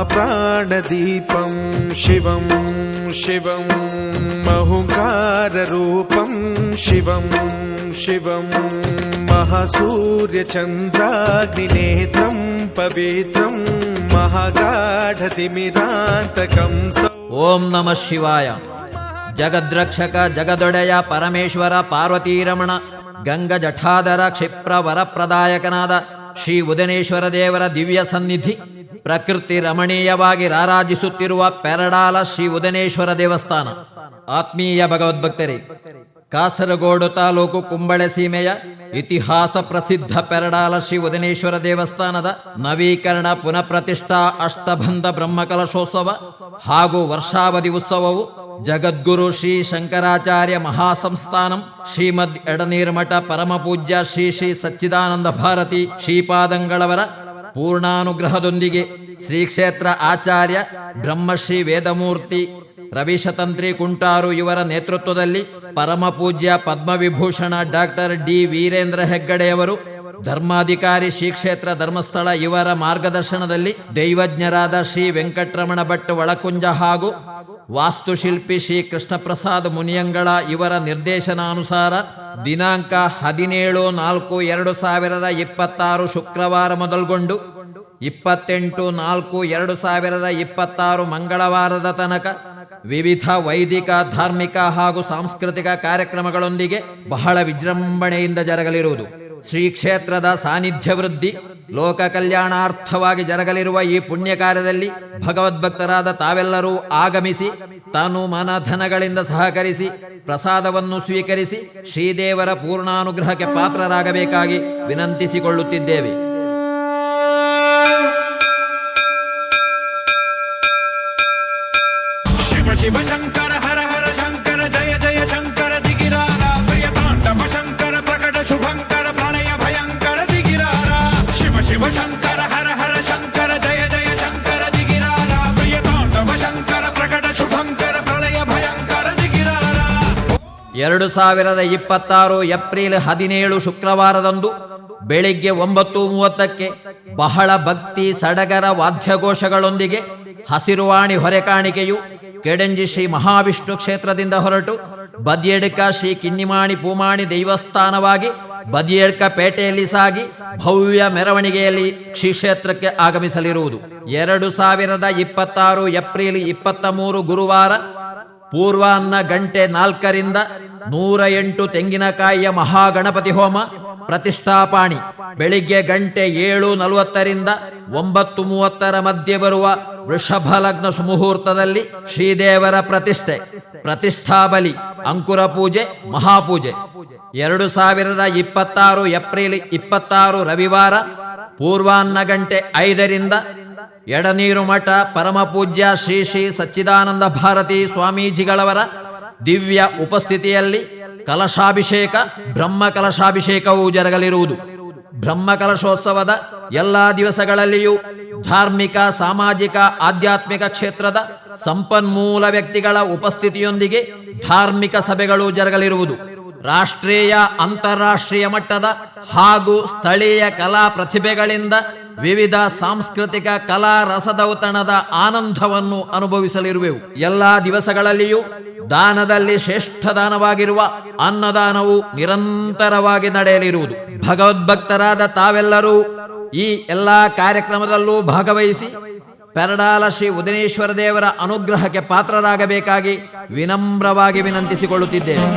महाप्राणदीपं शिवं शिवं महुकाररूपं शिवं शिवं महासूर्यचन्द्राग्निनेत्रं पवित्रं महागाढतिमिरान्तकं ಓಂ ನಮಃ ಶಿವಾಯ. ಜಗದ್ರಕ್ಷಕ ಜಗದೊಡೆಯ ಪರಮೇಶ್ವರ ಪಾರ್ವತೀರಮಣ ಗಂಗ ಜಠಾಧರ ಕ್ಷಿಪ್ರ ವರಪ್ರದಾಯಕನಾದ ಶ್ರೀ ಉದನೇಶ್ವರ ದೇವರ ದಿವ್ಯ ಸನ್ನಿಧಿ ಪ್ರಕೃತಿ ರಮಣೀಯವಾಗಿ ರಾರಾಜಿಸುತ್ತಿರುವ ಪೆರಡಾಲ ಶ್ರೀ ಉದನೇಶ್ವರ ದೇವಸ್ಥಾನ. ಆತ್ಮೀಯ ಭಗವದ್ಭಕ್ತರೇ, ಕಾಸರಗೋಡು ತಾಲೂಕು ಕುಂಬಳೆ ಸೀಮೆಯ ಇತಿಹಾಸ ಪ್ರಸಿದ್ಧ ಪೆರಡಾಲ ಶ್ರೀ ಉದನೇಶ್ವರ ದೇವಸ್ಥಾನದ ನವೀಕರಣ ಪುನಃಪ್ರತಿಷ್ಠಾ ಅಷ್ಟಬಂಧ ಬ್ರಹ್ಮಕಲಶೋತ್ಸವ ಹಾಗೂ ವರ್ಷಾವಧಿ ಉತ್ಸವವು ಜಗದ್ಗುರು ಶ್ರೀ ಶಂಕರಾಚಾರ್ಯ ಮಹಾಸಂಸ್ಥಾನಂ ಶ್ರೀಮದ್ ಎಡನೀರ್ಮಠ ಪರಮಪೂಜ್ಯ ಶ್ರೀ ಶ್ರೀ ಸಚ್ಚಿದಾನಂದ ಭಾರತಿ ಶ್ರೀಪಾದಂಗಳವರ ಪೂರ್ಣಾನುಗ್ರಹದೊಂದಿಗೆ ಶ್ರೀ ಕ್ಷೇತ್ರ ಆಚಾರ್ಯ ಬ್ರಹ್ಮಶ್ರೀ ವೇದಮೂರ್ತಿ ರವಿಶತಂತ್ರಿ ಕುಂಟಾರು ಇವರ ನೇತೃತ್ವದಲ್ಲಿ ಪರಮಪೂಜ್ಯ ಪದ್ಮವಿಭೂಷಣ ಡಾಕ್ಟರ್ ಡಿ ವೀರೇಂದ್ರ ಹೆಗ್ಗಡೆಯವರು, ಧರ್ಮಾಧಿಕಾರಿ ಶ್ರೀ ಕ್ಷೇತ್ರ ಧರ್ಮಸ್ಥಳ ಇವರ ಮಾರ್ಗದರ್ಶನದಲ್ಲಿ ದೈವಜ್ಞರಾದ ಶ್ರೀ ವೆಂಕಟರಮಣ ಭಟ್ ಒಳಕುಂಜ ಹಾಗೂ ವಾಸ್ತುಶಿಲ್ಪಿ ಶ್ರೀ ಕೃಷ್ಣಪ್ರಸಾದ್ ಮುನಿಯಂಗಳ ಇವರ ನಿರ್ದೇಶನಾನುಸಾರ ದಿನಾಂಕ 17/4/2026 ಶುಕ್ರವಾರ ಮೊದಲುಗೊಂಡು 28/4/2026 ಮಂಗಳವಾರದ ತನಕ ವಿವಿಧ ವೈದಿಕ, ಧಾರ್ಮಿಕ ಹಾಗೂ ಸಾಂಸ್ಕೃತಿಕ ಕಾರ್ಯಕ್ರಮಗಳೊಂದಿಗೆ ಬಹಳ ವಿಜೃಂಭಣೆಯಿಂದ ಜರಗಲಿರುವುದು. ಶ್ರೀ ಕ್ಷೇತ್ರದ ಸಾನ್ನಿಧ್ಯ ವೃದ್ಧಿ, ಲೋಕ ಕಲ್ಯಾಣಾರ್ಥವಾಗಿ ಜರಗಲಿರುವ ಈ ಪುಣ್ಯ ಕಾರ್ಯದಲ್ಲಿ ಭಗವದ್ಭಕ್ತರಾದ ತಾವೆಲ್ಲರೂ ಆಗಮಿಸಿ ತನು ಮನ ಧನಗಳಿಂದ ಸಹಕರಿಸಿ ಪ್ರಸಾದವನ್ನು ಸ್ವೀಕರಿಸಿ ಶ್ರೀದೇವರ ಪೂರ್ಣಾನುಗ್ರಹಕ್ಕೆ ಪಾತ್ರರಾಗಬೇಕಾಗಿ ವಿನಂತಿಸಿಕೊಳ್ಳುತ್ತಿದ್ದೇವೆ. ಶಿವ ಶಂಕರ ಹರ ಹರ ಶಂಕರ ಜಯ ಜಯ ಶಂಕರ ದಿಗಿರಾರ ಪ್ರಿಯ ತಾಂಡವ ಶಂಕರ ಪ್ರಕಟ ಶುಭಂಕರ ಪ್ರಳಯ ಭಯಂಕರ ದಿಗಿರಾರ ಶಿವ ಶಿವ ಶಂಕರ ಹರ ಹರ ಶಂಕರ ಜಯ ಜಯ ಶಂಕರ ದಿಗಿರಾರ ಪ್ರಿಯ ತಾಂಡವ ಶಂಕರ ಪ್ರಕಟ ಶುಭಂಕರ ಪ್ರಳಯ ಭಯಂಕರ ದಿಗಿರಾರ. 2026 ಏಪ್ರಿಲ್ 17 ಶುಕ್ರವಾರದಂದು ಬೆಳಿಗ್ಗೆ 9:30ಕ್ಕೆ ಬಹಳ ಭಕ್ತಿ ಸಡಗರ ವಾದ್ಯಘೋಷಗಳೊಂದಿಗೆ ಹಸಿರುವಾಣಿ ಹೊರೆಕಾಣಿಕೆಯು ಕೆಡಂಜಿ ಶ್ರೀ ಮಹಾವಿಷ್ಣು ಕ್ಷೇತ್ರದಿಂದ ಹೊರಟು ಬದಿಯಡ್ಕ ಶ್ರೀ ಕಿನ್ನಿಮಾಣಿ ಪೂಮಾಣಿ ದೈವಸ್ಥಾನವಾಗಿ ಬದಿಯಡ್ಕ ಪೇಟೆಯಲ್ಲಿ ಸಾಗಿ ಭವ್ಯ ಮೆರವಣಿಗೆಯಲ್ಲಿ ಶ್ರೀ ಕ್ಷೇತ್ರಕ್ಕೆ ಆಗಮಿಸಲಿರುವುದು. 2026 ಏಪ್ರಿಲ್ 23 ಗುರುವಾರ ಪೂರ್ವಾಹ್ನ ಗಂಟೆ 4ರಿಂದ 108 ತೆಂಗಿನಕಾಯಿಯ ಮಹಾಗಣಪತಿ ಹೋಮ ಪ್ರತಿಷ್ಠಾಪಾಣಿ, ಬೆಳಿಗ್ಗೆ ಗಂಟೆ 7:40ರಿಂದ 9:30 ಮಧ್ಯೆ ಬರುವ ವೃಷಭ ಲಗ್ನ ಸುಮುಹೂರ್ತದಲ್ಲಿ ಶ್ರೀದೇವರ ಪ್ರತಿಷ್ಠೆ, ಪ್ರತಿಷ್ಠಾಬಲಿ, ಅಂಕುರ ಪೂಜೆ, ಮಹಾಪೂಜೆ. 2026 ಏಪ್ರಿಲ್ 26 ರವಿವಾರ ಪೂರ್ವಾಹ್ನ ಗಂಟೆ 5ರಿಂದ ಎಡನೀರು ಮಠ ಪರಮಪೂಜ್ಯ ಶ್ರೀ ಶ್ರೀ ಸಚ್ಚಿದಾನಂದ ಭಾರತಿ ಸ್ವಾಮೀಜಿಗಳವರ ದಿವ್ಯ ಉಪಸ್ಥಿತಿಯಲ್ಲಿ ಕಲಶಾಭಿಷೇಕ, ಬ್ರಹ್ಮ ಕಲಶಾಭಿಷೇಕವೂ ಜರಗಲಿರುವುದು. ಬ್ರಹ್ಮ ಕಲಶೋತ್ಸವದ ಎಲ್ಲ ದಿವಸಗಳಲ್ಲಿಯೂ ಧಾರ್ಮಿಕ, ಸಾಮಾಜಿಕ, ಆಧ್ಯಾತ್ಮಿಕ ಕ್ಷೇತ್ರದ ಸಂಪನ್ಮೂಲ ವ್ಯಕ್ತಿಗಳ ಉಪಸ್ಥಿತಿಯೊಂದಿಗೆ ಧಾರ್ಮಿಕ ಸಭೆಗಳು ಜರಗಲಿರುವುದು. ರಾಷ್ಟ್ರೀಯ, ಅಂತಾರಾಷ್ಟ್ರೀಯ ಮಟ್ಟದ ಹಾಗೂ ಸ್ಥಳೀಯ ಕಲಾ ಪ್ರತಿಭೆಗಳಿಂದ ವಿವಿಧ ಸಾಂಸ್ಕೃತಿಕ ಕಲಾ ರಸದೌತಣದ ಆನಂದವನ್ನು ಅನುಭವಿಸಲಿರುವೆವು. ಎಲ್ಲಾ ದಿವಸಗಳಲ್ಲಿಯೂ ದಾನದಲ್ಲಿ ಶ್ರೇಷ್ಠ ದಾನವಾಗಿರುವ ಅನ್ನದಾನವು ನಿರಂತರವಾಗಿ ನಡೆಯಲಿರುವುದು. ಭಗವದ್ಭಕ್ತರಾದ ತಾವೆಲ್ಲರೂ ಈ ಎಲ್ಲಾ ಕಾರ್ಯಕ್ರಮದಲ್ಲೂ ಭಾಗವಹಿಸಿ ಪೆರಡಾಲ ಶ್ರೀ ಉದನೇಶ್ವರ ದೇವರ ಅನುಗ್ರಹಕ್ಕೆ ಪಾತ್ರರಾಗಬೇಕಾಗಿ ವಿನಮ್ರವಾಗಿ ವಿನಂತಿಸಿಕೊಳ್ಳುತ್ತಿದ್ದೇವೆ.